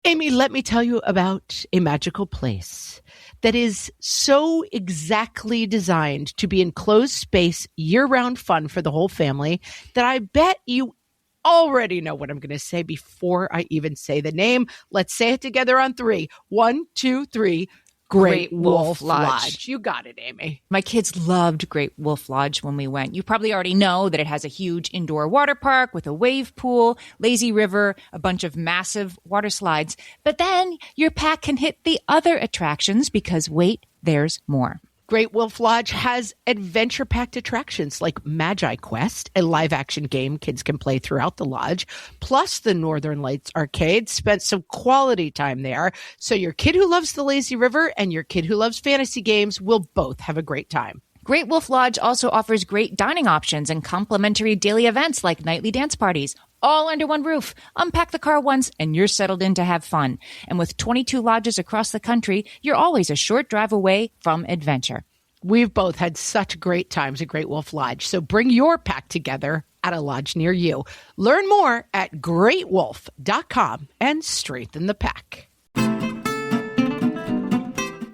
Amy, let me tell you about a magical place that is so exactly designed to be enclosed space, year-round fun for the whole family that I bet you already know what I'm going to say before I even say the name. Let's say it together on 3. 1, 2, 3. Great Wolf Lodge. You got it, Amy. My kids loved Great Wolf Lodge when we went. You probably already know that it has a huge indoor water park with a wave pool, lazy river, a bunch of massive water slides. But then your pack can hit the other attractions because wait, there's more. Great Wolf Lodge has adventure-packed attractions like Magi Quest, a live-action game kids can play throughout the lodge, plus the Northern Lights Arcade. Spent some quality time there, so your kid who loves the lazy river and your kid who loves fantasy games will both have a great time. Great Wolf Lodge also offers great dining options and complimentary daily events like nightly dance parties, all under one roof. Unpack the car once and you're settled in to have fun. And with 22 lodges across the country, you're always a short drive away from adventure. We've both had such great times at Great Wolf Lodge, so bring your pack together at a lodge near you. Learn more at greatwolf.com and strengthen the pack.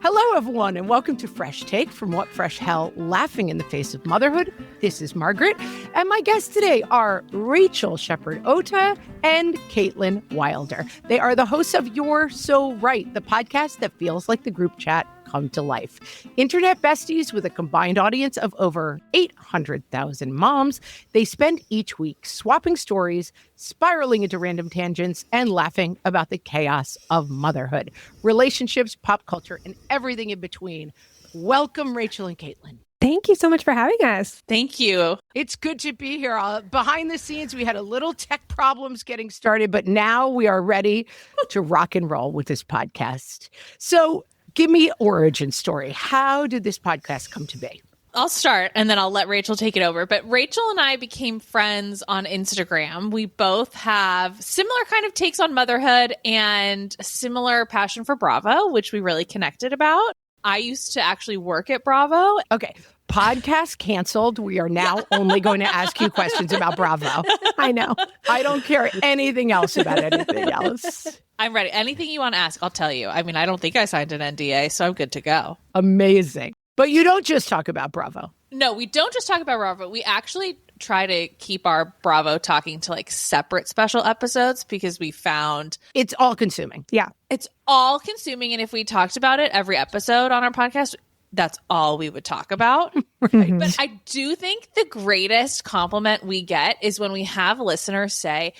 Hello, everyone, and welcome to Fresh Take from What Fresh Hell, laughing in the face of motherhood. This is Margaret, and my guests today are Rachael Shepard-Ohta and Caitlin Wilder. They are the hosts of You're So Right, the podcast that feels like the group chat come to life. Internet besties with a combined audience of over 800,000 moms. They spend each week swapping stories, spiraling into random tangents, and laughing about the chaos of motherhood, relationships, pop culture, and everything in between. Welcome, Rachael and Caitlin. Thank you so much for having us. Thank you. It's good to be here. Behind the scenes, we had a little tech problems getting started, but now we are ready to rock and roll with this podcast. So give me origin story. How did this podcast come to be? I'll start and then I'll let Rachael take it over. But Rachael and I became friends on Instagram. We both have similar kind of takes on motherhood and a similar passion for Bravo, which we really connected about. I used to actually work at Bravo. Okay. Podcast canceled. We are now only going to ask you questions about Bravo. I know. I don't care anything else about anything else. I'm ready. Anything you want to ask, I'll tell you. I mean, I don't think I signed an NDA, so I'm good to go. Amazing. But you don't just talk about Bravo. No, we don't just talk about Bravo. We actually try to keep our Bravo talking to like separate special episodes because we found it's all consuming. Yeah. It's all consuming. And if we talked about it every episode on our podcast, that's all we would talk about. Right. But I do think the greatest compliment we get is when we have listeners say,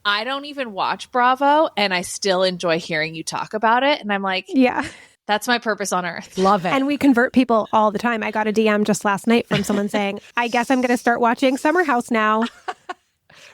I don't even watch Bravo and I still enjoy hearing you talk about it. And I'm like, yeah, that's my purpose on earth. Love it. And we convert people all the time. I got a DM just last night from someone saying, I guess I'm going to start watching Summer House now.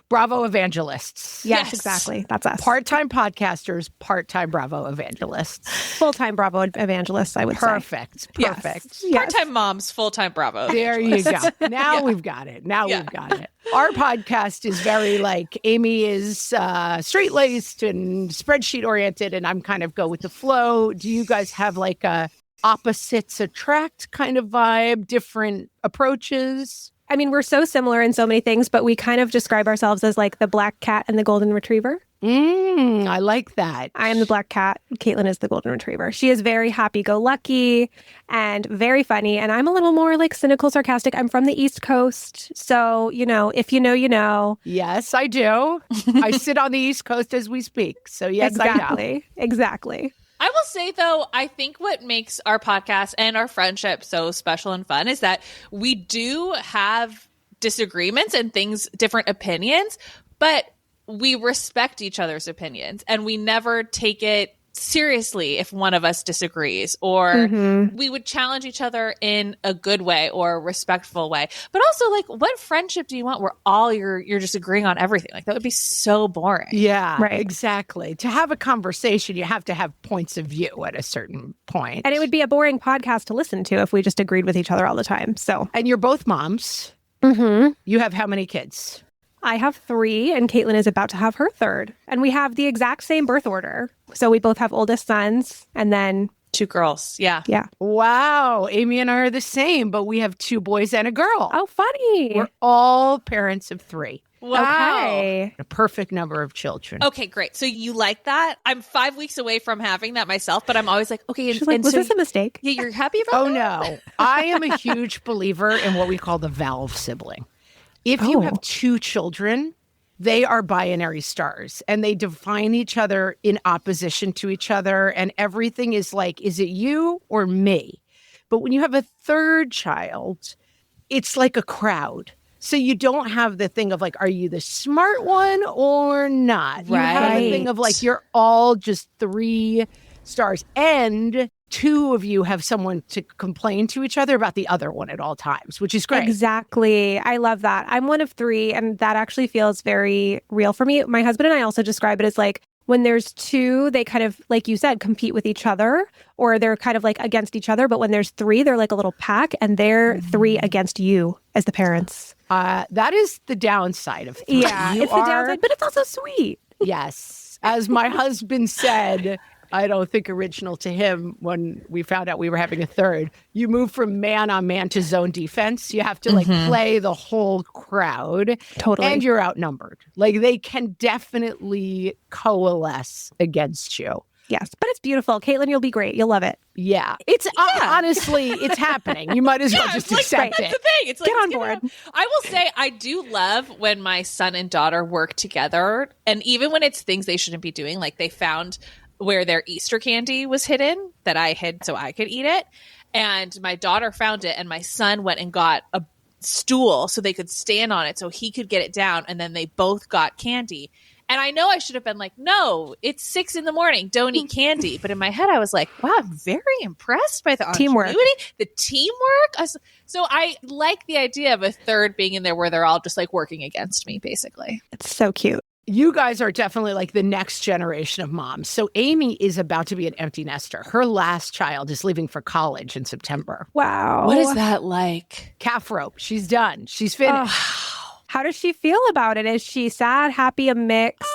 Bravo evangelists. Yes, exactly. That's us. Part-time podcasters, part-time Bravo evangelists. Full-time Bravo evangelists, I would say. Perfect. Yes. Part-time moms, full-time Bravo. There you go. Now we've got it. We've got it. Our podcast is very like Amy is straight-laced and spreadsheet-oriented, and I'm kind of go with the flow. Do you guys have like a opposites attract kind of vibe, different approaches? I mean, we're so similar in so many things, but we kind of describe ourselves as like the black cat and the golden retriever. I like that. I am the black cat. Caitlin is the golden retriever. She is very happy-go-lucky and very funny. And I'm a little more like cynical, sarcastic. I'm from the East Coast. So, you know, if you know, you know. Yes, I do. I sit on the East Coast as we speak. So yes, exactly. I know. Exactly. I will say, though, I think what makes our podcast and our friendship so special and fun is that we do have disagreements and things, different opinions, but we respect each other's opinions and we never take it seriously if one of us disagrees, or we would challenge each other in a good way or a respectful way. But also, like, what friendship do you want where all you're just agreeing on everything? Like, that would be so boring. Yeah, right. Exactly. To have a conversation, you have to have points of view at a certain point. And it would be a boring podcast to listen to if we just agreed with each other all the time. So, and you're both moms. You have how many kids? I have 3, and Caitlin is about to have her 3rd. And we have the exact same birth order. So we both have oldest sons, and then 2 girls. Yeah. Yeah. Wow. Amy and I are the same, but we have 2 boys and a girl. Oh, funny. We're all parents of 3. Wow. Okay. A perfect number of children. Okay, great. So you like that? I'm 5 weeks away from having that myself, but I'm always like, okay. She's like, was this a mistake? Yeah, you're happy about Oh, that? no. I am a huge believer in what we call the valve sibling. If you have two children, they are binary stars and they define each other in opposition to each other. And everything is like, is it you or me? But when you have a third child, it's like a crowd. So you don't have the thing of like, are you the smart one or not? You have the thing of like, you're all just three stars. And two of you have someone to complain to each other about the other one at all times, which is great. Exactly. I love that. I'm one of three, and that actually feels very real for me. My husband and I also describe it as like, when there's two, they kind of, like you said, compete with each other, or they're kind of like against each other. But when there's three, they're like a little pack, and they're three against you as the parents. That is the downside of three. Yeah, it's the downside, but it's also sweet. Yes. As my husband said, I don't think original to him when we found out we were having a third, you move from man on man to zone defense. You have to like play the whole crowd. Totally. And you're outnumbered. Like they can definitely coalesce against you. Yes, but it's beautiful. Caitlin, you'll be great. You'll love it. Yeah. It's honestly, it's happening. You might as well just accept it. That's the thing. It's like, Get on board. I will say I do love when my son and daughter work together. And even when it's things they shouldn't be doing, like they found where their Easter candy was hidden that I hid so I could eat it. And my daughter found it and my son went and got a stool so they could stand on it so he could get it down. And then they both got candy. And I know I should have been like, no, it's 6 a.m. Don't eat candy. But in my head, I was like, wow, I'm very impressed by the Teamwork. ingenuity, the teamwork. So I like the idea of a third being in there where they're all just like working against me, basically. It's so cute. You guys are definitely like the next generation of moms. So Amy is about to be an empty nester. Her last child is leaving for college in September. Wow. What is that like? Calf rope. She's done. She's finished. How does she feel about it? Is she sad, happy, a mix?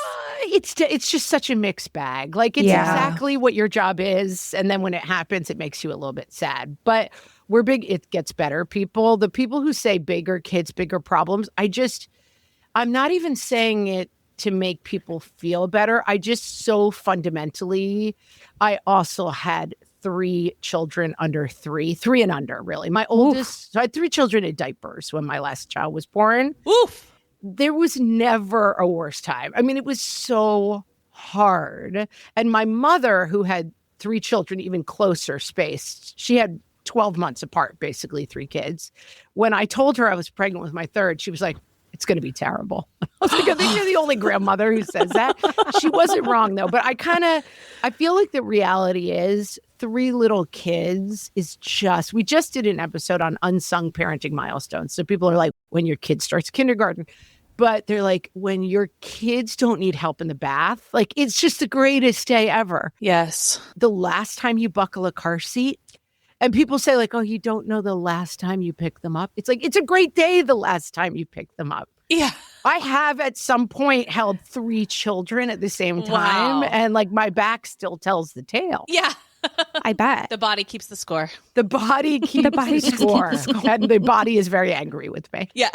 It's just such a mixed bag. Like it's exactly what your job is. And then when it happens, it makes you a little bit sad. But we're big. It gets better, people. The people who say bigger kids, bigger problems. I'm not even saying it to make people feel better. I just so fundamentally, I also had 3 children under 3 and under, really. My oldest, so I had 3 children in diapers when my last child was born. Oof. There was never a worse time. I mean, it was so hard. And my mother, who had 3 children, even closer spaced, she had 12 months apart, basically 3 kids. When I told her I was pregnant with my third, she was like, it's going to be terrible. I was like, I think you're the only grandmother who says that. She wasn't wrong, though. But I feel like the reality is 3 little kids is we just did an episode on unsung parenting milestones. So people are like, when your kid starts kindergarten. But they're like, when your kids don't need help in the bath, like it's just the greatest day ever. Yes. The last time you buckle a car seat. And people say like, oh, you don't know the last time you picked them up. It's like, it's a great day the last time you picked them up. Yeah. I have at some point held 3 children at the same time. Wow. And like my back still tells the tale. Yeah. I bet. The body keeps the score. The body keeps the score. And the body is very angry with me. Yeah.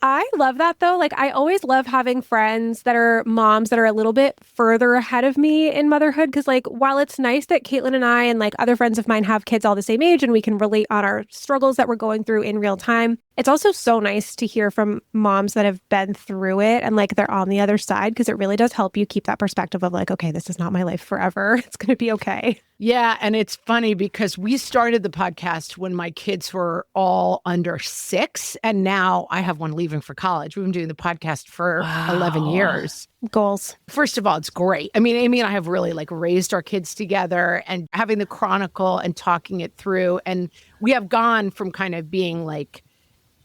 I love that though. Like I always love having friends that are moms that are a little bit further ahead of me in motherhood. Cause like while it's nice that Caitlin and I and like other friends of mine have kids all the same age and we can relate on our struggles that we're going through in real time, it's also so nice to hear from moms that have been through it and like they're on the other side because it really does help you keep that perspective of like, okay, this is not my life forever. It's going to be okay. Yeah. And it's funny because we started the podcast when my kids were all under 6. And now I have one leaving for college. We've been doing the podcast for 11 years. Goals. First of all, it's great. I mean, Amy and I have really like raised our kids together and having the chronicle and talking it through. And we have gone from kind of being like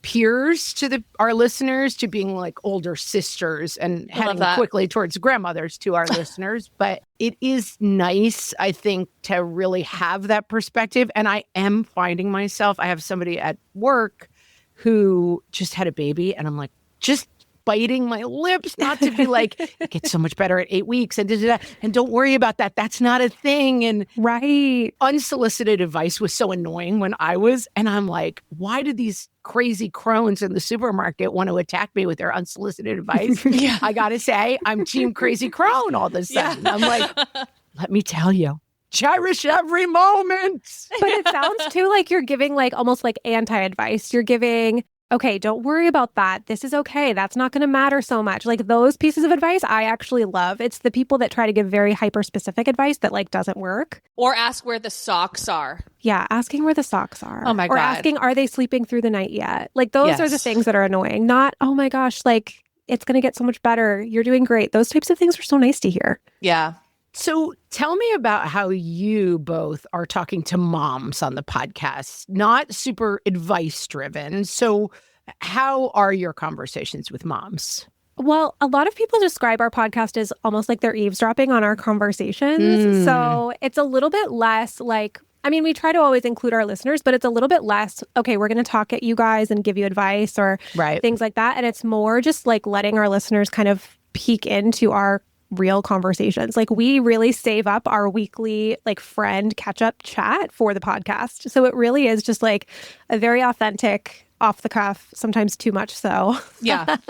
peers to our listeners to being like older sisters and heading quickly towards grandmothers to our listeners. But it is nice, I think, to really have that perspective. And I am finding myself, I have somebody at work who just had a baby and I'm like, just biting my lips not to be like, it gets so much better at 8 weeks and and don't worry about that. That's not a thing. And Right. unsolicited advice was so annoying when I was, and I'm like, why do these crazy crones in the supermarket want to attack me with their unsolicited advice? Yeah. I got to say, I'm team crazy crone all of a sudden. I'm like, let me tell you, cherish every moment. But it sounds too like you're giving like almost like anti-advice. You're giving, okay, don't worry about that. This is okay. That's not going to matter so much. Like those pieces of advice I actually love. It's the people that try to give very hyper-specific advice that like doesn't work. Or ask where the socks are. Yeah, asking where the socks are. Oh my God. Or asking, are they sleeping through the night yet? Like those are the Yes. things that are annoying. Not, oh my gosh, like it's going to get so much better. You're doing great. Those types of things are so nice to hear. Yeah. So tell me about how you both are talking to moms on the podcast, not super advice driven. So how are your conversations with moms? Well, a lot of people describe our podcast as almost like they're eavesdropping on our conversations. So it's a little bit less like, I mean, we try to always include our listeners, but it's a little bit less, okay, we're going to talk at you guys and give you advice or things like that. And it's more just like letting our listeners kind of peek into our real conversations. Like we really save up our weekly like friend catch-up chat for the podcast. So it really is just like a very authentic, off the cuff, sometimes too much so,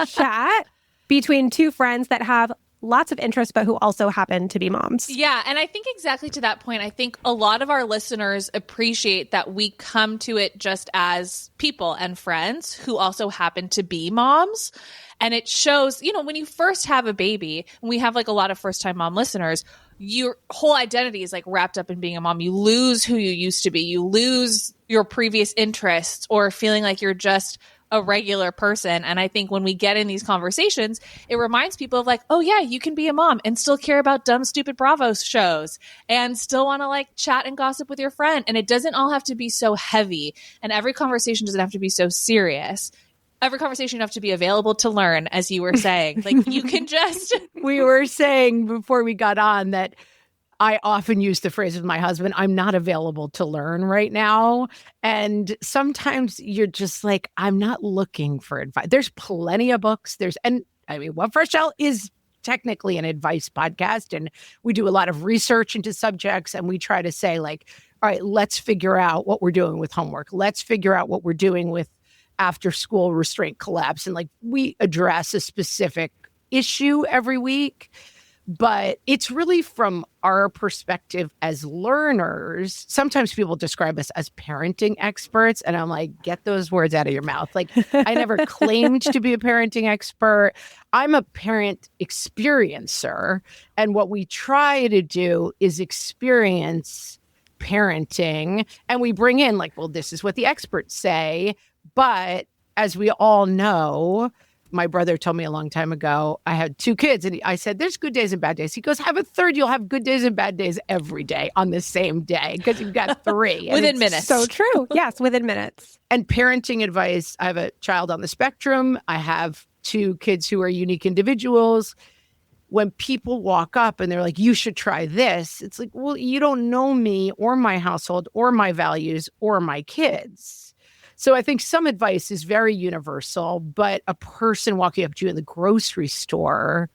chat between two friends that have lots of interest, but who also happen to be moms. Yeah. And I think exactly to that point, I think a lot of our listeners appreciate that we come to it just as people and friends who also happen to be moms. And it shows, you know, when you first have a baby, and we have like a lot of first time mom listeners, your whole identity is like wrapped up in being a mom. You lose who you used to be. You lose your previous interests or feeling like you're just a regular person. And I think when we get in these conversations, it reminds people of like, oh yeah, you can be a mom and still care about dumb, stupid Bravo shows and still want to like chat and gossip with your friend. And it doesn't all have to be so heavy. And every conversation doesn't have to be so serious. Every conversation you have to be available to learn, as you were saying. Like you can just... We were saying before we got on that I often use the phrase with my husband, I'm not available to learn right now. And sometimes you're just like, I'm not looking for advice. There's plenty of books. And I mean, What Fresh Hell is technically an advice podcast. And we do a lot of research into subjects. And we try to say like, all right, let's figure out what we're doing with homework. Let's figure out what we're doing with after school restraint collapse. And like we address a specific issue every week, but it's really from our perspective as learners. Sometimes people describe us as parenting experts. And I'm like, get those words out of your mouth. Like I never claimed to be a parenting expert. I'm a parent experiencer. And what we try to do is experience parenting. And we bring in like, well, this is what the experts say. But as we all know, my brother told me a long time ago, I had 2 kids and I said, there's good days and bad days. He goes, have a third. You'll have good days and bad days every day on the same day because you've got 3. Within minutes. So true. Yes, within minutes. And parenting advice, I have a child on the spectrum. I have 2 kids who are unique individuals. When people walk up and they're like, you should try this, it's like, well, you don't know me or my household or my values or my kids. So I think some advice is very universal, but a person walking up to you in the grocery store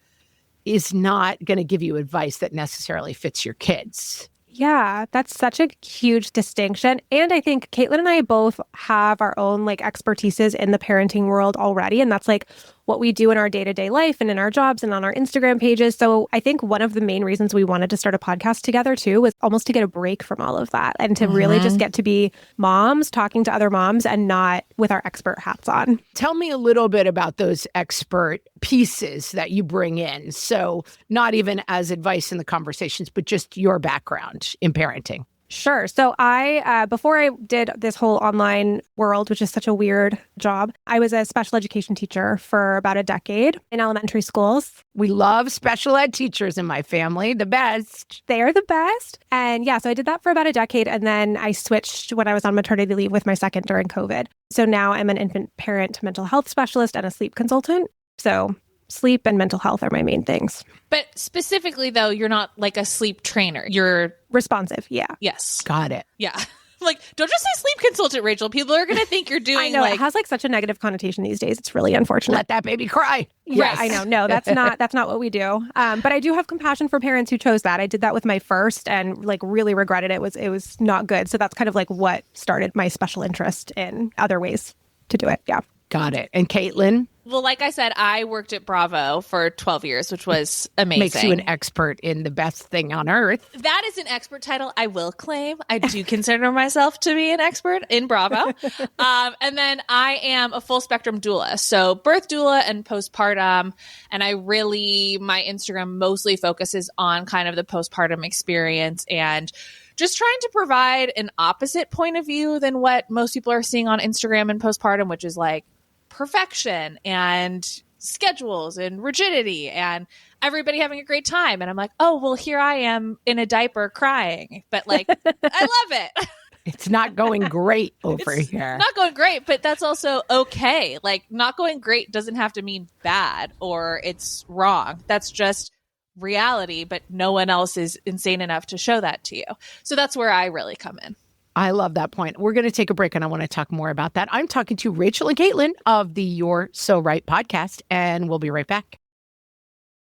is not going to give you advice that necessarily fits your kids. Yeah, that's such a huge distinction. And I think Caitlin and I both have our own like expertises in the parenting world already. And that's like what we do in our day-to-day life and in our jobs and on our Instagram pages. So I think one of the main reasons we wanted to start a podcast together too was almost to get a break from all of that and to really just get to be moms talking to other moms and not with our expert hats on. Tell me a little bit about those expert pieces that you bring in. So not even as advice in the conversations, but just your background in parenting. Sure. So I, before I did this whole online world, which is such a weird job, I was a special education teacher for about a decade in elementary schools. We love special ed teachers in my family, the best. They are the best. And yeah, so I did that for about a decade. And then I switched when I was on maternity leave with my second during COVID. So now I'm an infant parent mental health specialist and a sleep consultant. So sleep and mental health are my main things. But specifically, though, you're not like a sleep trainer. You're responsive. Yeah. Yes. Got it. Yeah. like, don't just say sleep consultant, Rachel. People are going to think you're doing I know, it has like such a negative connotation these days. It's really unfortunate. Let that baby cry. Yeah, I know. No, that's not what we do. But I do have compassion for parents who chose that. I did that with my first and like really regretted it. It was not good. So that's kind of like what started my special interest in other ways to do it. Yeah. Got it. And Caitlin? Well, like I said, I worked at Bravo for 12 years, which was amazing. Makes you an expert in the best thing on earth. That is an expert title I will claim. I do consider myself to be an expert in Bravo. And then I am a full spectrum doula. So birth doula and postpartum. And my Instagram mostly focuses on kind of the postpartum experience and just trying to provide an opposite point of view than what most people are seeing on Instagram and postpartum, which is like perfection and schedules and rigidity and everybody having a great time. And I'm like, oh, well, here I am in a diaper crying. But like, I love it. It's not going great over here. Not going great, but that's also okay. Like, not going great doesn't have to mean bad or it's wrong. That's just reality, but no one else is insane enough to show that to you. So that's where I really come in. I love that point. We're going to take a break and I want to talk more about that. I'm talking to Rachael and Caitlin of the You're So Right podcast, and we'll be right back.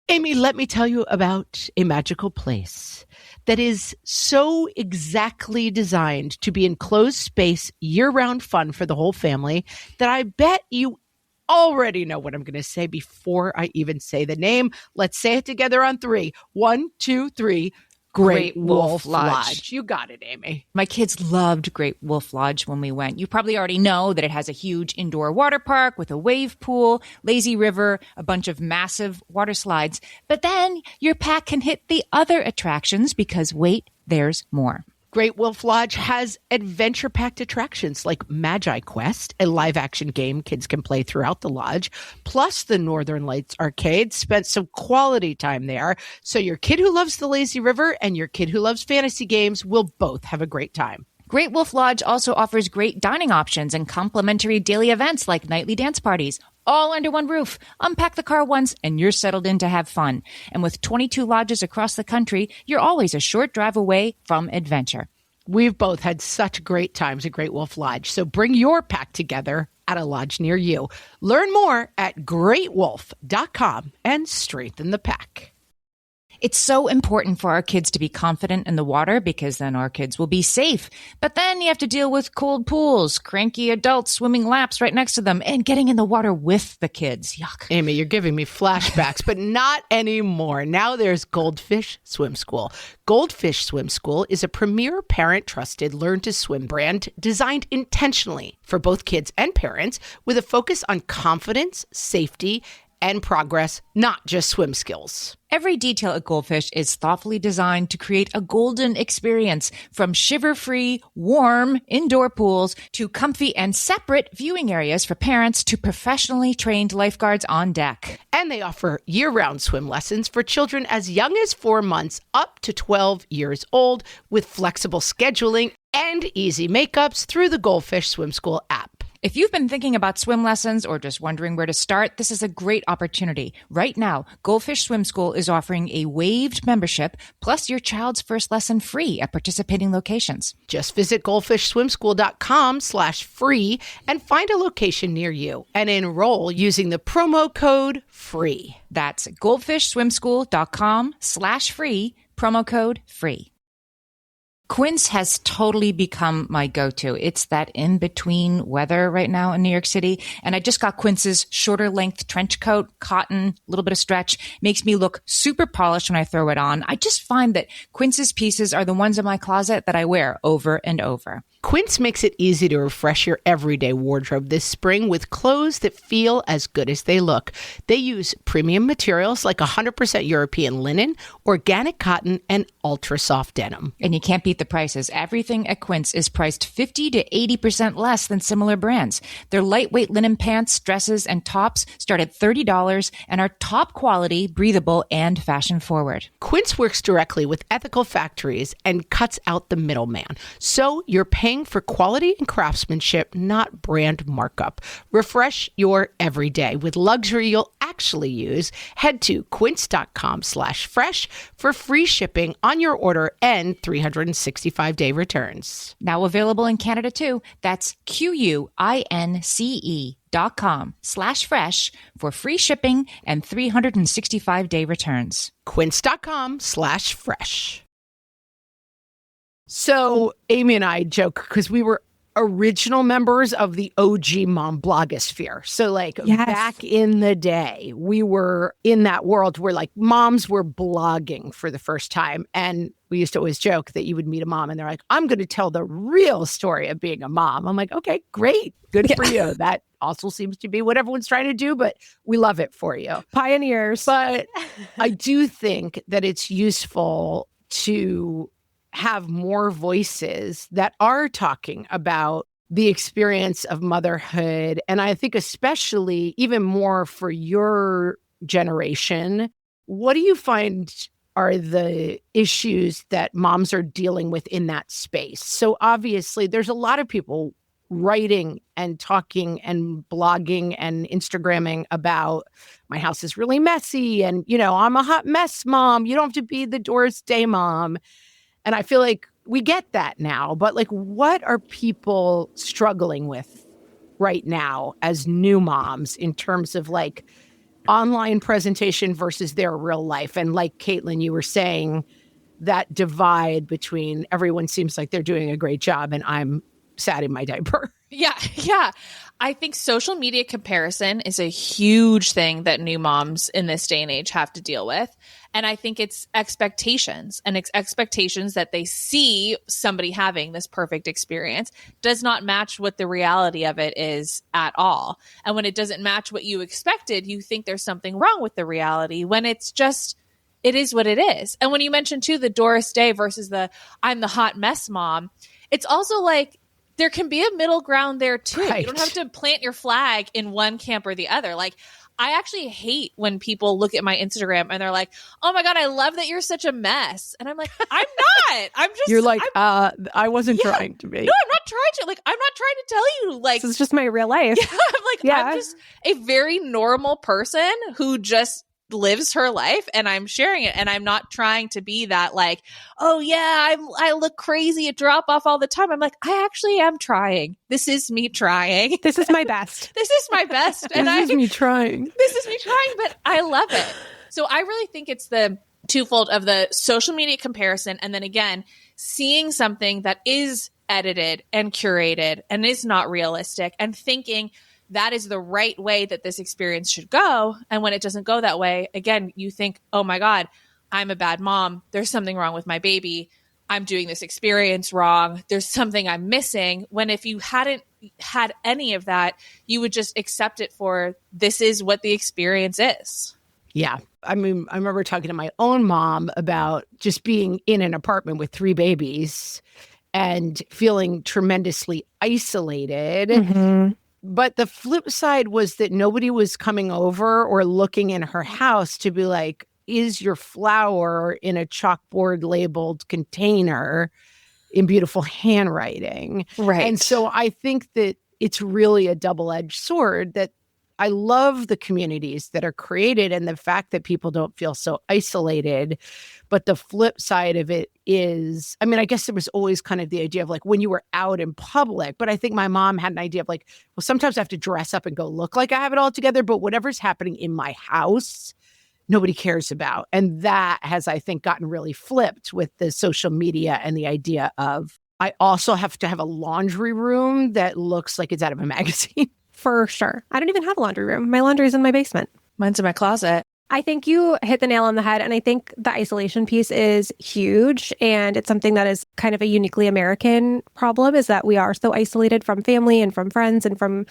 Amy, let me tell you about a magical place that is so exactly designed to be enclosed space, year-round fun for the whole family that I bet you already know what I'm going to say before I even say the name. Let's say it together on 3. 1, 2, 3. Great Wolf Lodge. You got it, Amy. My kids loved Great Wolf Lodge when we went. You probably already know that it has a huge indoor water park with a wave pool, lazy river, a bunch of massive water slides. But then your pack can hit the other attractions because wait, there's more. Great Wolf Lodge has adventure-packed attractions like Magi Quest, a live-action game kids can play throughout the lodge, plus the Northern Lights Arcade. Spent some quality time there, so your kid who loves the lazy river and your kid who loves fantasy games will both have a great time. Great Wolf Lodge also offers great dining options and complimentary daily events like nightly dance parties, all under one roof. Unpack the car once and you're settled in to have fun. And with 22 lodges across the country, you're always a short drive away from adventure. We've both had such great times at Great Wolf Lodge, so bring your pack together at a lodge near you. Learn more at greatwolf.com and strengthen the pack. It's so important for our kids to be confident in the water because then our kids will be safe. But then you have to deal with cold pools, cranky adults swimming laps right next to them, and getting in the water with the kids. Yuck. Amy, you're giving me flashbacks, but not anymore. Now there's Goldfish Swim School. Goldfish Swim School is a premier parent-trusted learn-to-swim brand designed intentionally for both kids and parents with a focus on confidence, safety, and progress, not just swim skills. Every detail at Goldfish is thoughtfully designed to create a golden experience, from shiver-free, warm indoor pools to comfy and separate viewing areas for parents to professionally trained lifeguards on deck. And they offer year-round swim lessons for children as young as 4 months up to 12 years old with flexible scheduling and easy makeups through the Goldfish Swim School app. If you've been thinking about swim lessons or just wondering where to start, this is a great opportunity. Right now, Goldfish Swim School is offering a waived membership plus your child's first lesson free at participating locations. Just visit goldfishswimschool.com/free and find a location near you and enroll using the promo code FREE. That's goldfishswimschool.com/free, promo code FREE. Quince has totally become my go-to. It's that in-between weather right now in New York City. And I just got Quince's shorter length trench coat, cotton, a little bit of stretch. Makes me look super polished when I throw it on. I just find that Quince's pieces are the ones in my closet that I wear over and over. Quince makes it easy to refresh your everyday wardrobe this spring with clothes that feel as good as they look. They use premium materials like 100% European linen, organic cotton, and ultra-soft denim. And you can't beat the prices. Everything at Quince is priced 50 to 80% less than similar brands. Their lightweight linen pants, dresses, and tops start at $30 and are top quality, breathable, and fashion forward. Quince works directly with ethical factories and cuts out the middleman, so you're paying paying for quality and craftsmanship, not brand markup. Refresh your everyday with luxury you'll actually use. Head to quince.com/fresh for free shipping on your order and 365-day returns. Now available in Canada too. That's QUINCE.com/fresh for free shipping and 365-day returns. Quince.com/fresh. So Amy and I joke because we were original members of the OG mom blogosphere. So back in the day, we were in that world where moms were blogging for the first time. And we used to always joke that you would meet a mom and they're like, I'm going to tell the real story of being a mom. I'm like, okay, great. Good for you. That also seems to be what everyone's trying to do, but we love it for you. Pioneers. But I do think that it's useful to have more voices that are talking about the experience of motherhood. And I think especially even more for your generation, what do you find are the issues that moms are dealing with in that space? So obviously there's a lot of people writing and talking and blogging and Instagramming about my house is really messy and, I'm a hot mess mom. You don't have to be the Doris Day mom. And I feel like we get that now, but what are people struggling with right now as new moms in terms of online presentation versus their real life? And Caitlin, you were saying that divide between everyone seems like they're doing a great job and I'm sad in my diaper. Yeah. I think social media comparison is a huge thing that new moms in this day and age have to deal with. And I think it's expectations, and it's expectations that they see somebody having this perfect experience does not match what the reality of it is at all. And when it doesn't match what you expected, you think there's something wrong with the reality when it's just, it is what it is. And when you mentioned too, the Doris Day versus the I'm the hot mess mom, it's also there can be a middle ground there too. Right. You don't have to plant your flag in one camp or the other. I actually hate when people look at my Instagram and they're like, oh my God, I love that you're such a mess. And I'm like, I'm not. I'm just. You're I wasn't trying to be. No, I'm not trying to. I'm not trying to tell you. This is just my real life. Yeah, I'm just a very normal person who just lives her life and I'm sharing it. And I'm not trying to be that oh yeah, I look crazy at drop off all the time. I'm like, I actually am trying. This is me trying. This is my best. This is my best. And this is me trying. This is me trying, but I love it. So I really think it's the twofold of the social media comparison. And then again, seeing something that is edited and curated and is not realistic and thinking that is the right way that this experience should go. And when it doesn't go that way, again, you think, oh my God, I'm a bad mom. There's something wrong with my baby. I'm doing this experience wrong. There's something I'm missing. When if you hadn't had any of that, you would just accept it for this is what the experience is. Yeah. I mean, I remember talking to my own mom about just being in an apartment with 3 babies and feeling tremendously isolated. Mm-hmm. But the flip side was that nobody was coming over or looking in her house to be like, is your flour in a chalkboard labeled container in beautiful handwriting? Right. And so I think that it's really a double-edged sword that I love the communities that are created and the fact that people don't feel so isolated. But the flip side of it is, I mean, I guess there was always kind of the idea of when you were out in public, but I think my mom had an idea of well, sometimes I have to dress up and go look like I have it all together, but whatever's happening in my house, nobody cares about. And that has, I think, gotten really flipped with the social media and the idea of, I also have to have a laundry room that looks like it's out of a magazine. For sure. I don't even have a laundry room. My laundry is in my basement. Mine's in my closet. I think you hit the nail on the head. And I think the isolation piece is huge. And it's something that is kind of a uniquely American problem, is that we are so isolated from family and from friends and from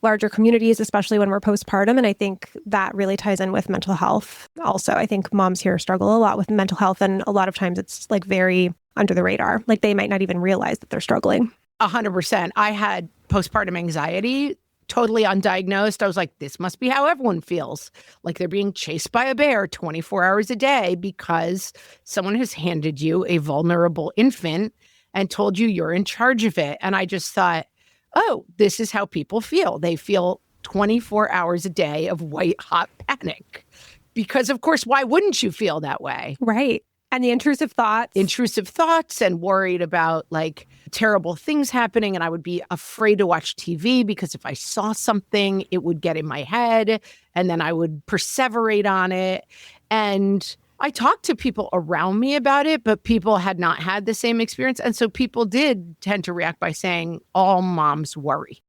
larger communities, especially when we're postpartum. And I think that really ties in with mental health. Also, I think moms here struggle a lot with mental health. And a lot of times it's very under the radar. They might not even realize that they're struggling. 100%. I had postpartum anxiety, totally undiagnosed. I was like, this must be how everyone feels. Like they're being chased by a bear 24 hours a day because someone has handed you a vulnerable infant and told you you're in charge of it. And I just thought, oh, this is how people feel. They feel 24 hours a day of white hot panic. Because, of course, why wouldn't you feel that way? Right. And the intrusive thoughts and worried about like terrible things happening. And I would be afraid to watch TV because if I saw something, it would get in my head and then I would perseverate on it. And I talked to people around me about it, but people had not had the same experience. And so people did tend to react by saying, all moms worry.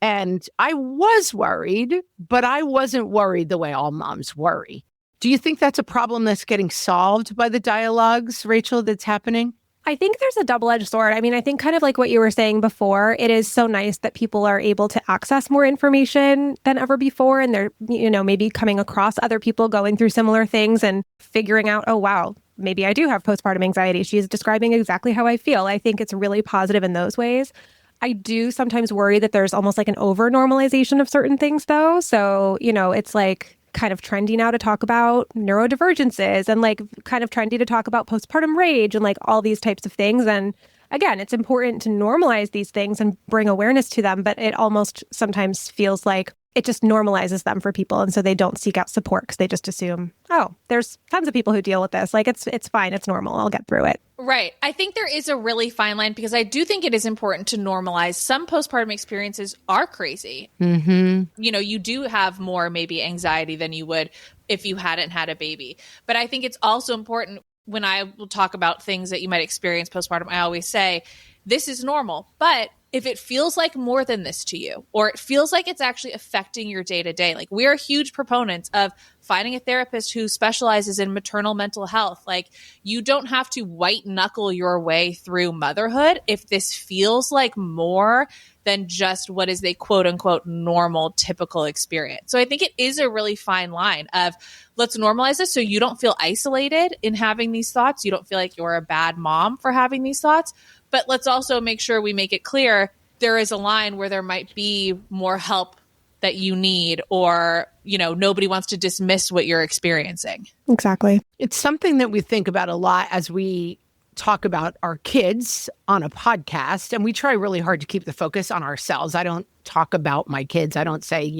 And I was worried, but I wasn't worried the way all moms worry. Do you think that's a problem that's getting solved by the dialogues, Rachel, that's happening? I think there's a double-edged sword. I mean, I think kind of like what you were saying before, it is so nice that people are able to access more information than ever before. And they're, maybe coming across other people going through similar things and figuring out, oh, wow, maybe I do have postpartum anxiety. She's describing exactly how I feel. I think it's really positive in those ways. I do sometimes worry that there's almost like an over-normalization of certain things, though. So, it's like kind of trendy now to talk about neurodivergences and like kind of trendy to talk about postpartum rage and like all these types of things. And again, it's important to normalize these things and bring awareness to them, but it almost sometimes feels like it just normalizes them for people. And so they don't seek out support because they just assume, oh, there's tons of people who deal with this. Like it's fine. It's normal. I'll get through it. Right. I think there is a really fine line because I do think it is important to normalize some postpartum experiences are crazy. Mm-hmm. You do have more maybe anxiety than you would if you hadn't had a baby. But I think it's also important when I will talk about things that you might experience postpartum, I always say, this is normal. But if it feels like more than this to you, or it feels like it's actually affecting your day to day, like we are huge proponents of finding a therapist who specializes in maternal mental health. Like you don't have to white knuckle your way through motherhood if this feels like more than just what is a quote unquote normal, typical experience. So I think it is a really fine line of let's normalize this so you don't feel isolated in having these thoughts. You don't feel like you're a bad mom for having these thoughts. But let's also make sure we make it clear there is a line where there might be more help that you need or, nobody wants to dismiss what you're experiencing. Exactly. It's something that we think about a lot as we talk about our kids on a podcast. And we try really hard to keep the focus on ourselves. I don't talk about my kids. I don't say,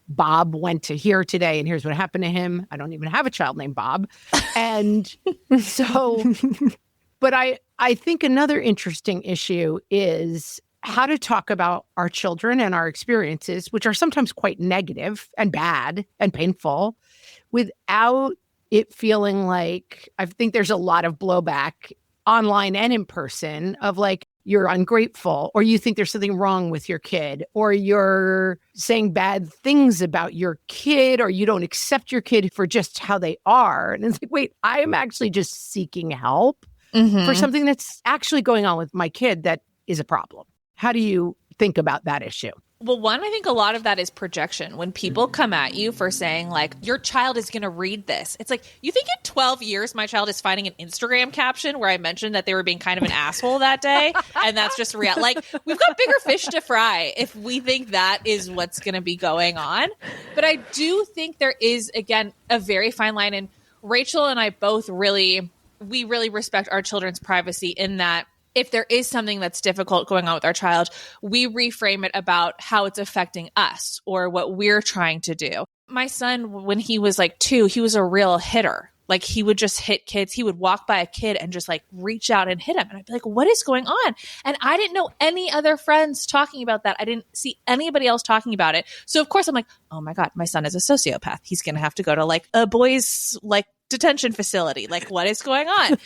Bob went to here today and here's what happened to him. I don't even have a child named Bob. And so... But I think another interesting issue is how to talk about our children and our experiences, which are sometimes quite negative and bad and painful, without it feeling like, I think there's a lot of blowback online and in person of like, you're ungrateful, or you think there's something wrong with your kid, or you're saying bad things about your kid, or you don't accept your kid for just how they are. And it's like, wait, I am actually just seeking help. Mm-hmm. For something that's actually going on with my kid that is a problem. How do you think about that issue? Well, one, I think a lot of that is projection. When people come at you for saying like, your child is going to read this. It's like, you think in 12 years, my child is finding an Instagram caption where I mentioned that they were being kind of an asshole that day. And that's just real. Like, we've got bigger fish to fry if we think that is what's going to be going on. But I do think there is, again, a very fine line. And Rachel and I both we really respect our children's privacy in that if there is something that's difficult going on with our child, we reframe it about how it's affecting us or what we're trying to do. My son, when he was like 2, he was a real hitter. Like he would just hit kids. He would walk by a kid and just like reach out and hit him. And I'd be like, what is going on? And I didn't know any other friends talking about that. I didn't see anybody else talking about it. So of course I'm like, oh my God, my son is a sociopath. He's going to have to go to like a boys like detention facility. Like what is going on?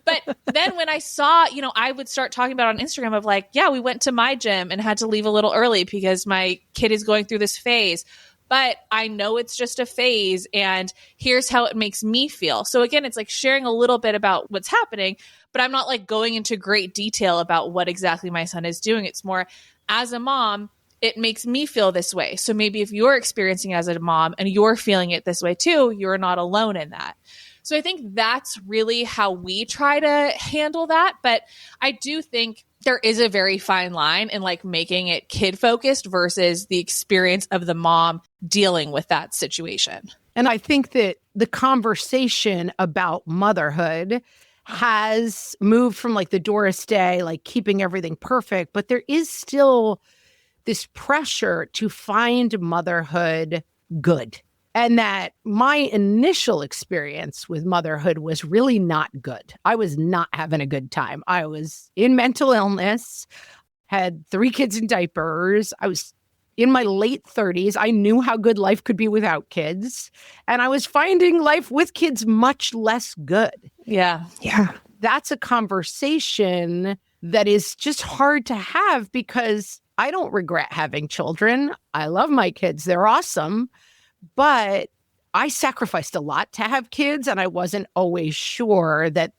But then when I saw, I would start talking about on Instagram of like, yeah, we went to my gym and had to leave a little early because my kid is going through this phase. But I know it's just a phase and here's how it makes me feel. So again, it's like sharing a little bit about what's happening, but I'm not like going into great detail about what exactly my son is doing. It's more as a mom, it makes me feel this way. So maybe if you're experiencing it as a mom and you're feeling it this way too, you're not alone in that. So I think that's really how we try to handle that. But I do think there is a very fine line in like making it kid focused versus the experience of the mom dealing with that situation. And I think that the conversation about motherhood has moved from like the Doris Day, like keeping everything perfect, but there is still this pressure to find motherhood good. And that my initial experience with motherhood was really not good. I was not having a good time. I was in mental illness, had 3 kids in diapers. I was in my late 30s. I knew how good life could be without kids. And I was finding life with kids much less good. Yeah. Yeah. That's a conversation that is just hard to have because I don't regret having children. I love my kids. They're awesome. But I sacrificed a lot to have kids, and I wasn't always sure that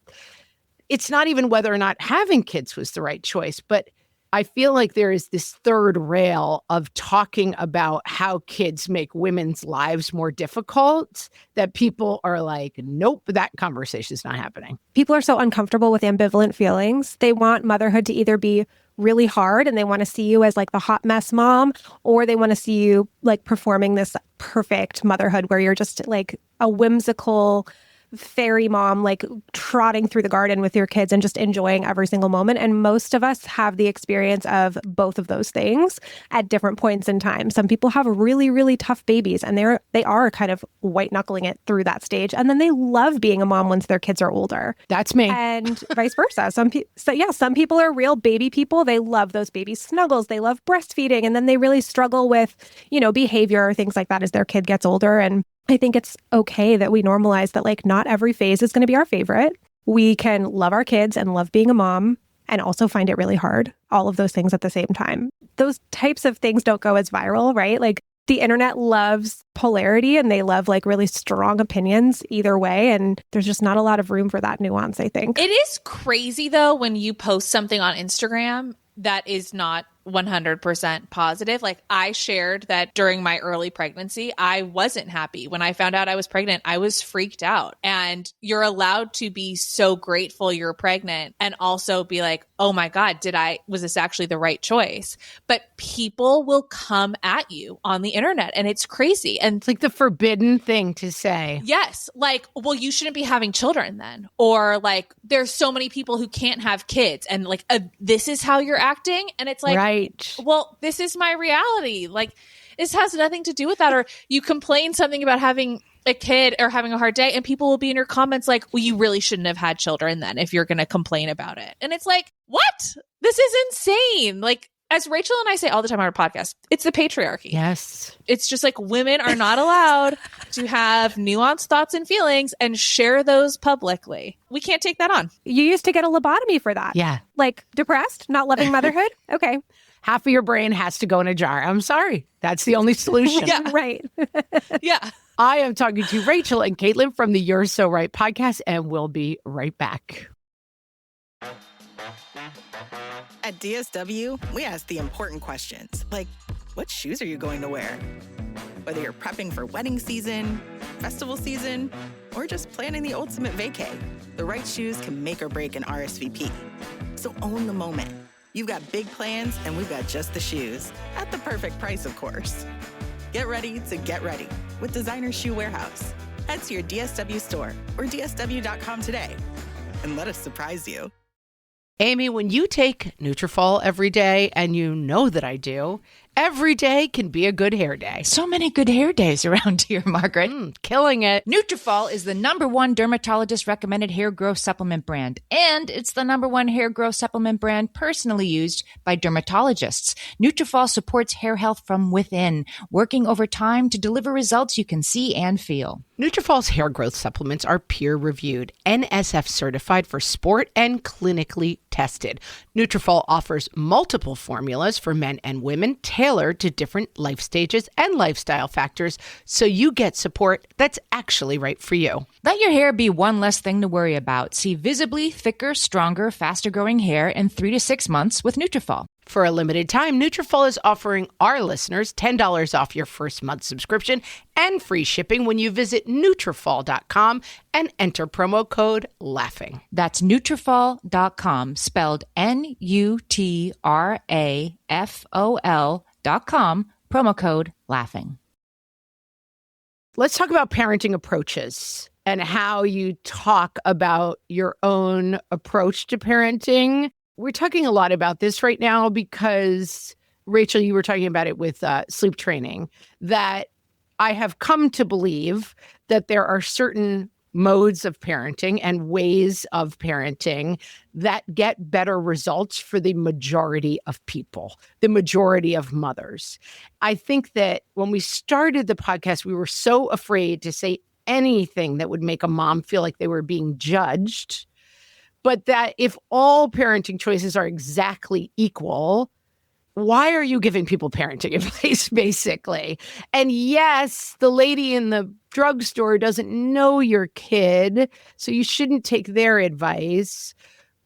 it's not even whether or not having kids was the right choice. But I feel like there is this third rail of talking about how kids make women's lives more difficult that people are like, nope, that conversation is not happening. People are so uncomfortable with ambivalent feelings. They want motherhood to either be really hard and they want to see you as like the hot mess mom, or they want to see you like performing this perfect motherhood where you're just like a whimsical fairy mom, like trotting through the garden with your kids and just enjoying every single moment. And most of us have the experience of both of those things at different points in time. Some people have really, really tough babies and they are kind of white knuckling it through that stage. And then they love being a mom once their kids are older. That's me. And vice versa. Some people are real baby people. They love those baby snuggles. They love breastfeeding. And then they really struggle with, behavior or things like that as their kid gets older. And I think it's okay that we normalize that, like, not every phase is going to be our favorite. We can love our kids and love being a mom and also find it really hard, all of those things at the same time. Those types of things don't go as viral, right? Like, the internet loves polarity and they love like really strong opinions either way. And there's just not a lot of room for that nuance, I think. It is crazy, though, when you post something on Instagram that is not 100% positive. Like, I shared that during my early pregnancy, I wasn't happy. When I found out I was pregnant, I was freaked out. And you're allowed to be so grateful you're pregnant and also be like, oh my God, was this actually the right choice? But people will come at you on the internet and it's crazy. And it's like the forbidden thing to say. Yes. Like, well, you shouldn't be having children then. Or like, there's so many people who can't have kids and like, this is how you're acting. And it's like, right. Well, this is my reality. Like, this has nothing to do with that. Or you complain something about having a kid or having a hard day and people will be in your comments like, well, you really shouldn't have had children then if you're going to complain about it. And it's like, what? This is insane. Like, as Rachel and I say all the time on our podcast, it's the patriarchy. Yes. It's just like women are not allowed to have nuanced thoughts and feelings and share those publicly. We can't take that on. You used to get a lobotomy for that. Yeah. Like, depressed, not loving motherhood? Okay. Half of your brain has to go in a jar. I'm sorry. That's the only solution. Yeah. Right. Yeah. I am talking to Rachael and Caitlin from the You're So Right podcast, and we'll be right back. At DSW, we ask the important questions, like, what shoes are you going to wear? Whether you're prepping for wedding season, festival season, or just planning the ultimate vacay, the right shoes can make or break an RSVP. So own the moment. You've got big plans, and we've got just the shoes. At the perfect price, of course. Get ready to get ready with Designer Shoe Warehouse. Head to your DSW store or DSW.com today and let us surprise you. Amy, when you take Nutrafol every day, and you know that I do, every day can be a good hair day. So many good hair days around here, Margaret. Killing it. Nutrafol is the #1 dermatologist recommended hair growth supplement brand, and it's the #1 hair growth supplement brand personally used by dermatologists. Nutrafol supports hair health from within, working over time to deliver results you can see and feel. Nutrafol's hair growth supplements are peer-reviewed, NSF certified for sport, and clinically tested. Nutrafol offers multiple formulas for men and women tailored to different life stages and lifestyle factors, so you get support that's actually right for you. Let your hair be one less thing to worry about. See visibly thicker, stronger, faster-growing hair in 3 to 6 months with Nutrafol. For a limited time, Nutrafol is offering our listeners $10 off your first month subscription and free shipping when you visit Nutrafol.com and enter promo code LAUGHING. That's Nutrafol.com, spelled Nutrafol.com, promo code LAUGHING. Let's talk about parenting approaches. and how you talk about your own approach to parenting. We're talking a lot about this right now because, Rachel, you were talking about it with sleep training, that I have come to believe that there are certain modes of parenting and ways of parenting that get better results for the majority of people, the majority of mothers. I think that when we started the podcast, we were so afraid to say anything that would make a mom feel like they were being judged, but that if all parenting choices are exactly equal, why are you giving people parenting advice, basically? And yes, the lady in the drugstore doesn't know your kid, so you shouldn't take their advice.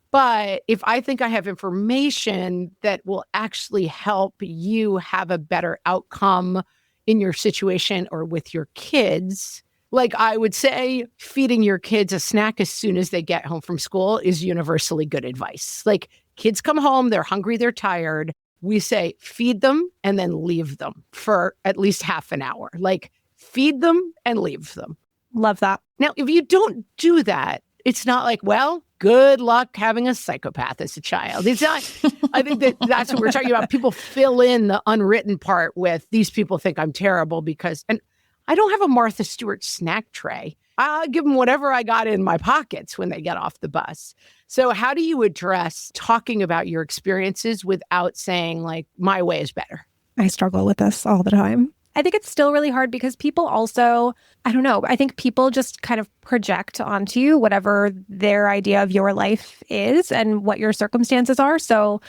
But if I think I have information that will actually help you have a better outcome in your situation or with your kids, like I would say, feeding your kids a snack as soon as they get home from school is universally good advice. Like kids come home, they're hungry, they're tired. We say, feed them and then leave them for at least half an hour. Like feed them and leave them. Love that. Now, if you don't do that, it's not like, well, good luck having a psychopath as a child. It's not, I think that's what we're talking about. People fill in the unwritten part with these people think I'm terrible because, and I don't have a Martha Stewart snack tray. I'll give them whatever I got in my pockets when they get off the bus. So how do you address talking about your experiences without saying like, my way is better? I struggle with this all the time. I think it's still really hard because people also, I don't know, I think people just kind of project onto you whatever their idea of your life is and what your circumstances are. So,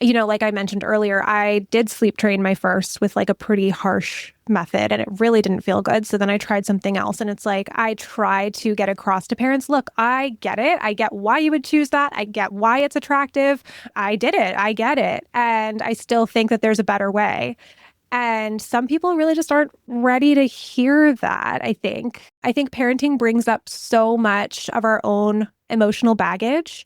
you know, like I mentioned earlier, I did sleep train my first with like a pretty harsh method and it really didn't feel good. So then I tried something else and it's like, I try to get across to parents, look, I get it. I get why you would choose that. I get why it's attractive. I did it. I get it. And I still think that there's a better way. And some people really just aren't ready to hear that, I think. I think parenting brings up so much of our own emotional baggage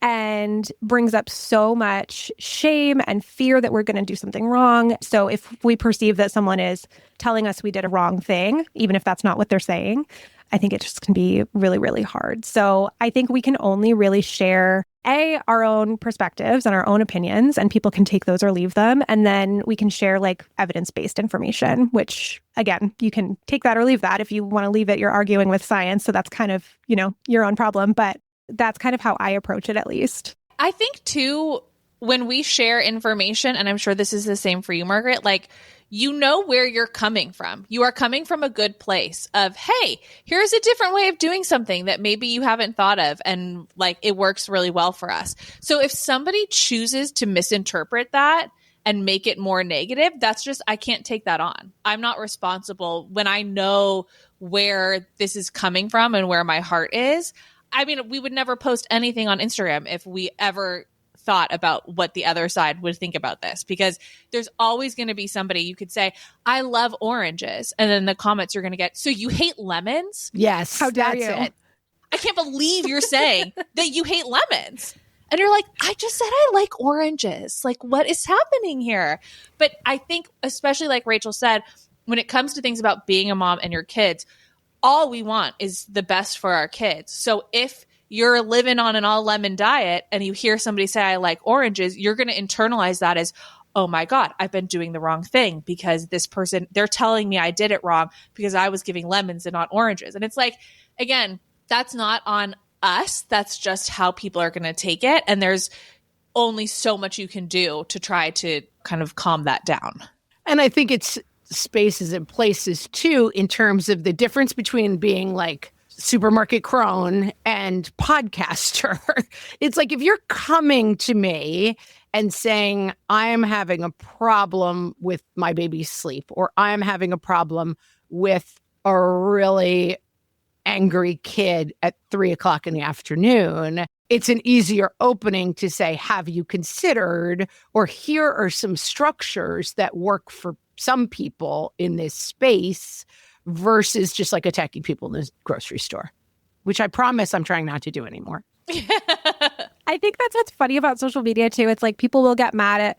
and brings up so much shame and fear that we're going to do something wrong. So if we perceive that someone is telling us we did a wrong thing, even if that's not what they're saying, I think it just can be really, really hard. So I think we can only really share our own perspectives and our own opinions, and people can take those or leave them. And then we can share like evidence-based information, which again, you can take that or leave that. If you want to leave it, you're arguing with science. So that's kind of, you know, your own problem. But that's kind of how I approach it, at least. I think too, when we share information, and I'm sure this is the same for you, Margaret, like, you know where you're coming from. You are coming from a good place of, hey, here's a different way of doing something that maybe you haven't thought of. And like, it works really well for us. So if somebody chooses to misinterpret that and make it more negative, that's just, I can't take that on. I'm not responsible when I know where this is coming from and where my heart is. I mean, we would never post anything on Instagram if we ever thought about what the other side would think about this, because there's always going to be somebody you could say, I love oranges. And then the comments you're going to get, so you hate lemons? Yes. How dare that's you? it. I can't believe you're saying that you hate lemons. And you're like, I just said I like oranges. Like, what is happening here? But I think, especially like Rachel said, when it comes to things about being a mom and your kids, all we want is the best for our kids. So if you're living on an all lemon diet and you hear somebody say, I like oranges, you're going to internalize that as, oh my God, I've been doing the wrong thing because this person, they're telling me I did it wrong because I was giving lemons and not oranges. And it's like, again, that's not on us. That's just how people are going to take it. And there's only so much you can do to try to kind of calm that down. And I think it's spaces and places too, in terms of the difference between being like supermarket crone and podcaster. It's like, if you're coming to me and saying, I'm having a problem with my baby's sleep, or I'm having a problem with a really angry kid at 3:00 in the afternoon, it's an easier opening to say, have you considered, or here are some structures that work for some people in this space, versus just like attacking people in the grocery store, which I promise I'm trying not to do anymore. I think that's what's funny about social media too. It's like people will get mad at,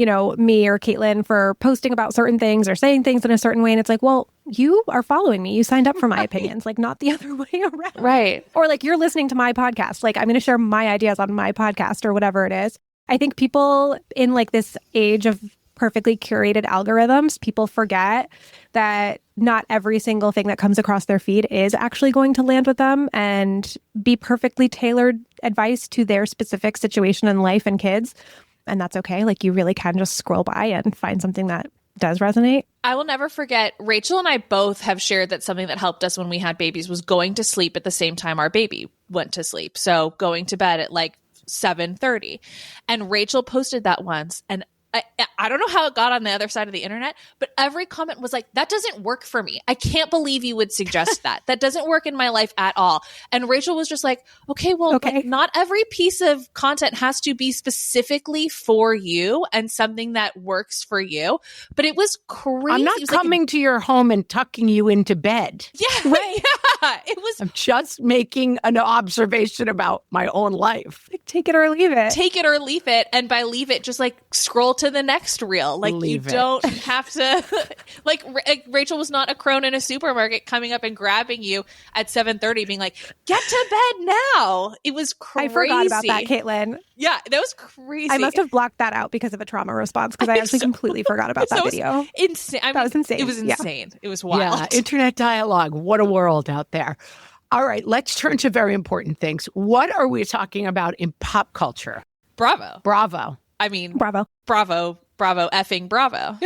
me or Caitlin for posting about certain things or saying things in a certain way. And it's like, well, you are following me. You signed up for my opinions, like not the other way around. Right. Or like you're listening to my podcast. Like I'm going to share my ideas on my podcast or whatever it is. I think people in like this age of perfectly curated algorithms, people forget that not every single thing that comes across their feed is actually going to land with them and be perfectly tailored advice to their specific situation in life and kids. And that's okay. Like you really can just scroll by and find something that does resonate. I will never forget, Rachel and I both have shared that something that helped us when we had babies was going to sleep at the same time our baby went to sleep. So going to bed at like 7:30. And Rachel posted that once, and I don't know how it got on the other side of the internet, but every comment was like, that doesn't work for me. I can't believe you would suggest that. That doesn't work in my life at all. And Rachel was just like, okay, like, not every piece of content has to be specifically for you and something that works for you. But it was crazy. I'm not coming to your home and tucking you into bed. Yeah, right. Yeah. I'm just making an observation about my own life. Like, take it or leave it. Take it or leave it. And by leave it, just like scroll to the next reel. Like Leave you don't have to, like Rachel was not a crone in a supermarket coming up and grabbing you at 7:30 being like, get to bed now. It was crazy. I forgot about that, Caitlin. Yeah, that was crazy. I must have blocked that out because of a trauma response because I actually completely forgot about that video. Insane. That was insane. It was insane. It was wild. Yeah, internet dialogue. What a world out there. All right, let's turn to very important things. What are we talking about in pop culture? Bravo. I mean, bravo, effing bravo.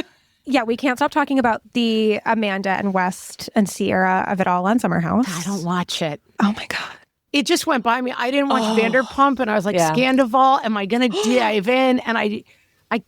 Yeah, we can't stop talking about the Amanda and West and Sierra of it all on Summer House. I don't watch it. Oh my God. It just went by me. I didn't watch Vanderpump, and I was like, Scandival, am I going to dive in? And I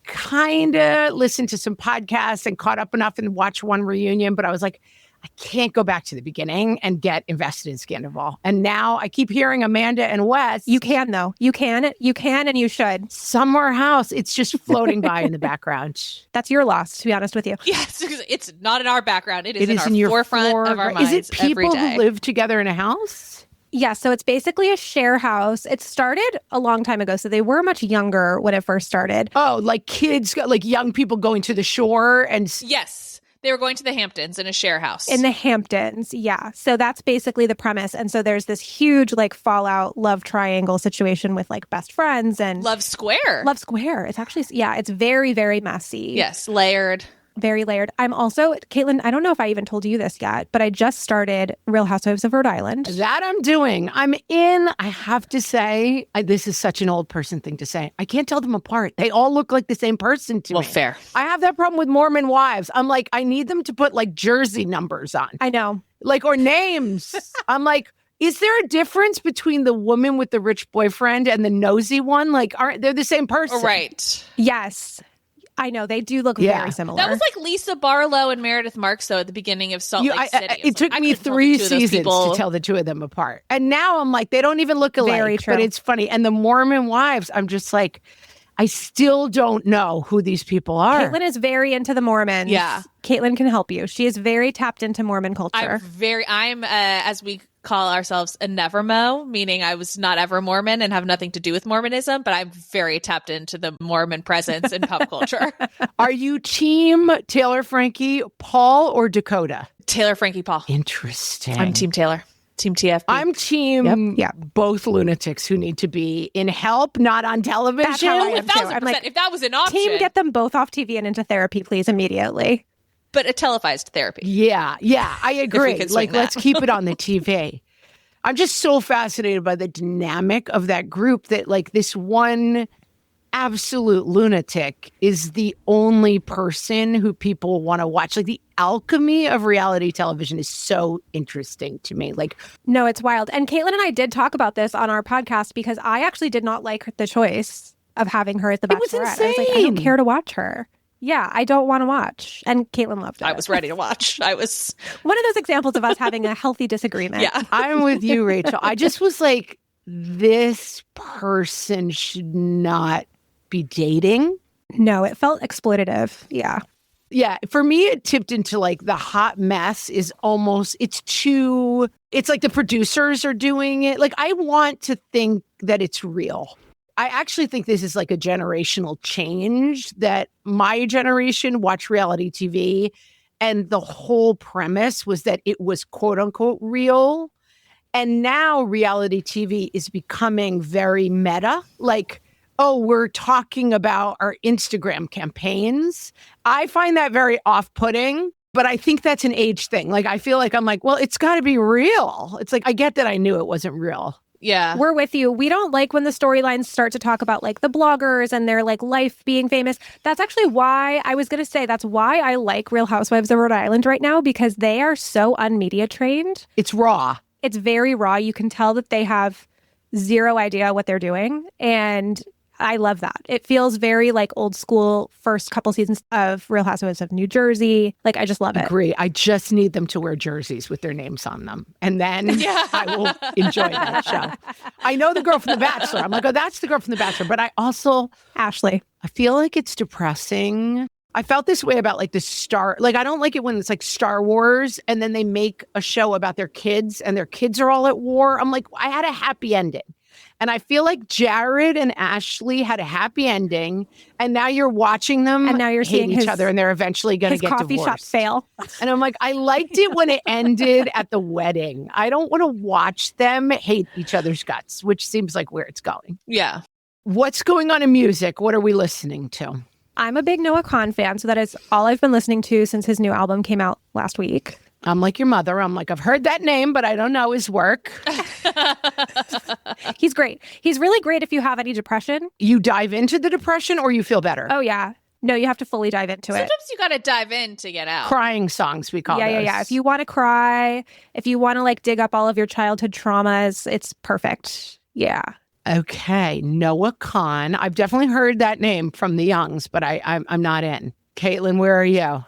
kind of listened to some podcasts and caught up enough and watched one reunion, but I was like, I can't go back to the beginning and get invested in Scandival. And now I keep hearing Amanda and Wes. You can, though. You can, and you should. Summer House. It's just floating by in the background. That's your loss, to be honest with you. Yes, it's not in our background. It is in our your forefront of our minds. Is it people every day. who live together in a house? Yeah, so it's basically a share house. It started a long time ago, so they were much younger when it first started. Oh, like kids, like young people going to the shore and... Yes. They were going to the Hamptons in a share house. In the Hamptons, yeah. So that's basically the premise. And so there's this huge like fallout love triangle situation with like best friends and... Love Square. It's actually, it's very, very messy. Yes, layered. Very layered. I'm also, Caitlin, I don't know if I even told you this yet, but I just started Real Housewives of Rhode Island. That I'm doing. I'm in. I have to say, this is such an old person thing to say. I can't tell them apart. They all look like the same person to me. Well, fair. I have that problem with Mormon wives. I'm like, I need them to put like jersey numbers on. I know. Like, or names. I'm like, is there a difference between the woman with the rich boyfriend and the nosy one? Like, aren't they the same person? Right. Yes. I know. They do look very similar. That was like Lisa Barlow and Meredith Marks, though, at the beginning of Salt Lake City. It took me 3 seasons to tell the two of them apart. And now I'm like, they don't even look alike. Very true. But it's funny. And the Mormon wives, I'm just like, I still don't know who these people are. Caitlin is very into the Mormons. Yeah. Caitlin can help you. She is very tapped into Mormon culture. I'm as we call ourselves a nevermo, meaning I was not ever Mormon and have nothing to do with Mormonism, but I'm very tapped into the Mormon presence in pop culture. Are you team Taylor Frankie, Paul, or Dakota? Taylor Frankie Paul. Interesting. I'm team Taylor. Team TFP. I'm team both lunatics who need to be in help, not on television. That's how I am too. 1,000%. I'm like, if that was an option. Team, get them both off TV and into therapy, please, immediately. But a televised therapy. Yeah, I agree. Like, let's keep it on the TV. I'm just so fascinated by the dynamic of that group that, like, this one absolute lunatic is the only person who people want to watch. Like, the alchemy of reality television is so interesting to me. Like, no, it's wild. And Caitlin and I did talk about this on our podcast because I actually did not like the choice of having her as the Bachelorette. It was insane. I was like, I don't care to watch her. Yeah, I don't want to watch. And Caitlin loved it. I was ready to watch. I was one of those examples of us having a healthy disagreement. Yeah. I'm with you, Rachel. I just was like, this person should not be dating. No, it felt exploitative. Yeah. Yeah. For me, it tipped into like the hot mess is almost, it's like the producers are doing it. Like, I want to think that it's real. I actually think this is like a generational change that my generation watched reality TV and the whole premise was that it was quote unquote real. And now reality TV is becoming very meta. Like, oh, we're talking about our Instagram campaigns. I find that very off-putting, but I think that's an age thing. Like, I feel like I'm like, well, it's got to be real. It's like, I get that I knew it wasn't real. Yeah. We're with you. We don't like when the storylines start to talk about like the bloggers and their like life being famous. That's actually why I was going to say that's why I like Real Housewives of Rhode Island right now, because they are so unmedia trained. It's raw. It's very raw. You can tell that they have zero idea what they're doing. And I love that. It feels very like old school first couple seasons of Real Housewives of New Jersey. Like, I just love it. Agree. I just need them to wear jerseys with their names on them. And then I will enjoy that show. I know the girl from The Bachelor. I'm like, oh, that's the girl from The Bachelor. But I also, Ashley, I feel like it's depressing. I felt this way about like I don't like it when it's like Star Wars and then they make a show about their kids and their kids are all at war. I'm like, I had a happy ending. And I feel like Jared and Ashley had a happy ending, and now you're watching them and now you're hate seeing each other, and they're eventually going to get coffee divorced. shop fail. And I'm like, I liked it when it ended at the wedding. I don't want to watch them hate each other's guts, which seems like where it's going. Yeah. What's going on in music? What are we listening to? I'm a big Noah Kahan fan, so that is all I've been listening to since his new album came out last week. I'm like your mother. I'm like, I've heard that name, but I don't know his work. He's great. He's really great if you have any depression. You dive into the depression or you feel better? Oh, yeah. No, you have to fully dive into it. Sometimes you got to dive in to get out. Crying songs, we call those. Yeah. If you want to cry, if you want to like dig up all of your childhood traumas, it's perfect. Yeah. Okay. Noah Kahan. I've definitely heard that name from the Youngs, but I'm not in. Caitlin, where are you?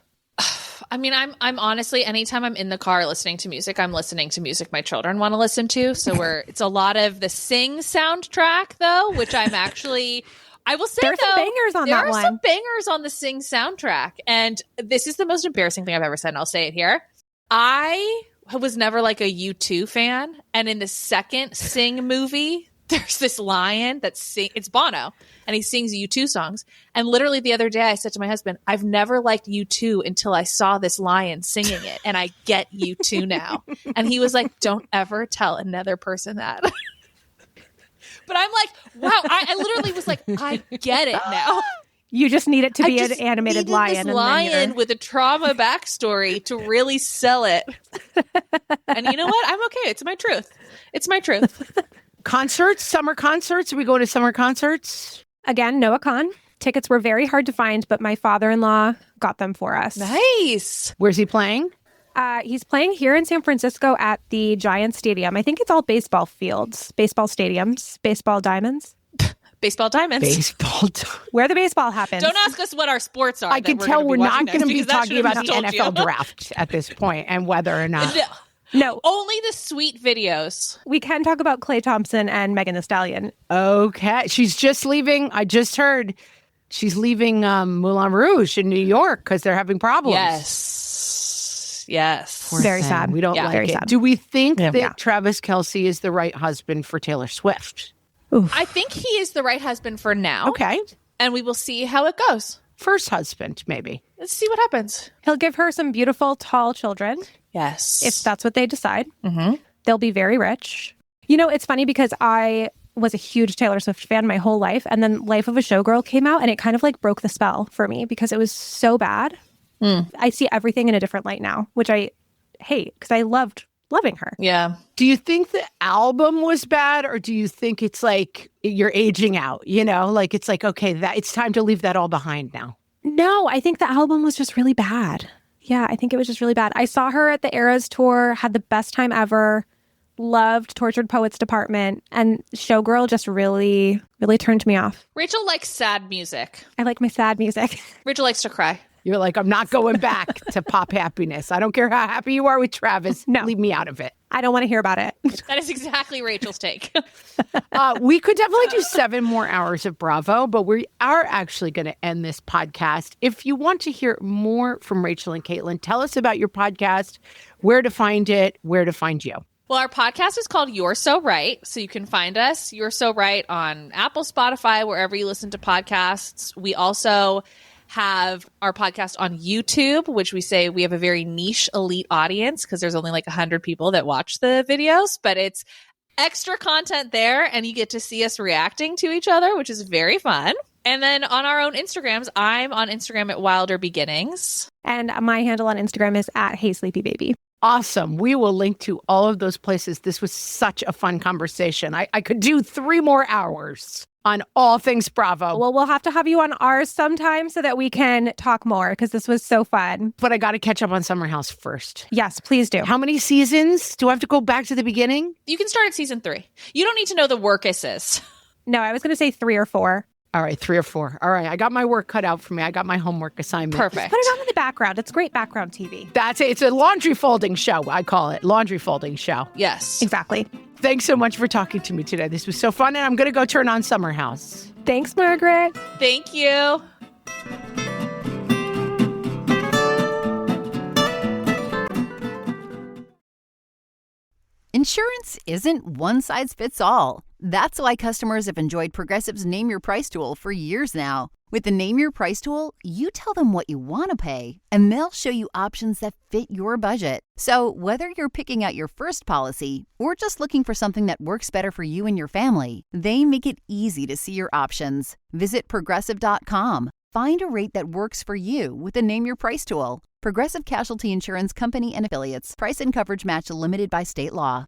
I mean, I'm honestly, anytime I'm in the car listening to music, I'm listening to music my children want to listen to. So it's a lot of the Sing soundtrack, though, which I'm actually, I will say, there's some bangers on that one. There are some bangers on the Sing soundtrack. And this is the most embarrassing thing I've ever said, and I'll say it here. I was never like a U2 fan. And in the second Sing movie, there's this lion that it's Bono, and he sings U2 songs. And literally the other day I said to my husband, I've never liked U2 until I saw this lion singing it, and I get U2 now. And he was like, don't ever tell another person that. But I'm like, wow, I literally was like, I get it now. You just need it to be an animated lion. This lion with a trauma backstory to really sell it. And you know what? I'm okay. It's my truth. It's my truth. Concerts, summer concerts. Are we going to summer concerts? Again, Noah Kahan. Tickets were very hard to find, but my father-in-law got them for us. Nice. Where's he playing? He's playing here in San Francisco at the Giants Stadium. I think it's all baseball fields, baseball stadiums, baseball diamonds. Baseball diamonds. Where the baseball happens. Don't ask us what our sports are. I can tell we're not going to be talking about the NFL draft at this point and whether or not. No. Only the sweet videos. We can talk about Klay Thompson and Megan Thee Stallion. Okay. She's just leaving. I just heard she's leaving Moulin Rouge in New York because they're having problems. Yes. Poor very thing. sad. We don't like very it. sad. Do we think that Travis Kelce is the right husband for Taylor Swift? Oof. I think he is the right husband for now. Okay. And we will see how it goes. First husband, maybe. Let's see what happens. He'll give her some beautiful, tall children. Yes. If that's what they decide. Mm-hmm. They'll be very rich. You know, it's funny because I was a huge Taylor Swift fan my whole life. And then Life of a Showgirl came out and it kind of like broke the spell for me because it was so bad. I see everything in a different light now, which I hate because I loved loving her. Yeah. Do you think the album was bad or do you think it's like you're aging out? You know, like it's like, okay, that it's time to leave that all behind now. No, I think the album was just really bad. Yeah, I think it was just really bad. I saw her at the Eras tour, had the best time ever, loved Tortured Poets Department, and Showgirl just really, really turned me off. Rachel likes sad music. I like my sad music. Rachel likes to cry. You're like, I'm not going back to pop happiness. I don't care how happy you are with Travis. No. Leave me out of it. I don't want to hear about it. That is exactly Rachel's take. We could definitely do 7 more hours of Bravo, but we are actually going to end this podcast. If you want to hear more from Rachael and Caitlin, tell us about your podcast, where to find it, where to find you. Well, our podcast is called You're So Right. So you can find us, You're So Right, on Apple, Spotify, wherever you listen to podcasts. We also have our podcast on YouTube, which we say we have a very niche elite audience because there's only like 100 people that watch the videos, but it's extra content there and you get to see us reacting to each other, which is very fun. And then on our own Instagrams, I'm on Instagram at Wilder Beginnings. And my handle on Instagram is at HeySleepyBaby. Awesome. We will link to all of those places. This was such a fun conversation. I could do 3 more hours on all things Bravo. Well, we'll have to have you on ours sometime so that we can talk more because this was so fun. But I got to catch up on Summer House first. Yes, please do. How many seasons? Do I have to go back to the beginning? You can start at season 3. You don't need to know the workuses. No, I was going to say 3 or 4. All right, 3 or 4. All right, I got my work cut out for me. I got my homework assignment. Perfect. Put it on in the background. It's great background TV. That's it. It's a laundry folding show, I call it. Laundry folding show. Yes. Exactly. Thanks so much for talking to me today. This was so fun, and I'm going to go turn on Summer House. Thanks, Margaret. Thank you. Insurance isn't one size fits all. That's why customers have enjoyed Progressive's Name Your Price tool for years now. With the Name Your Price tool, you tell them what you want to pay, and they'll show you options that fit your budget. So whether you're picking out your first policy or just looking for something that works better for you and your family, they make it easy to see your options. Visit Progressive.com. Find a rate that works for you with the Name Your Price tool. Progressive Casualty Insurance Company and Affiliates. Price and coverage match limited by state law.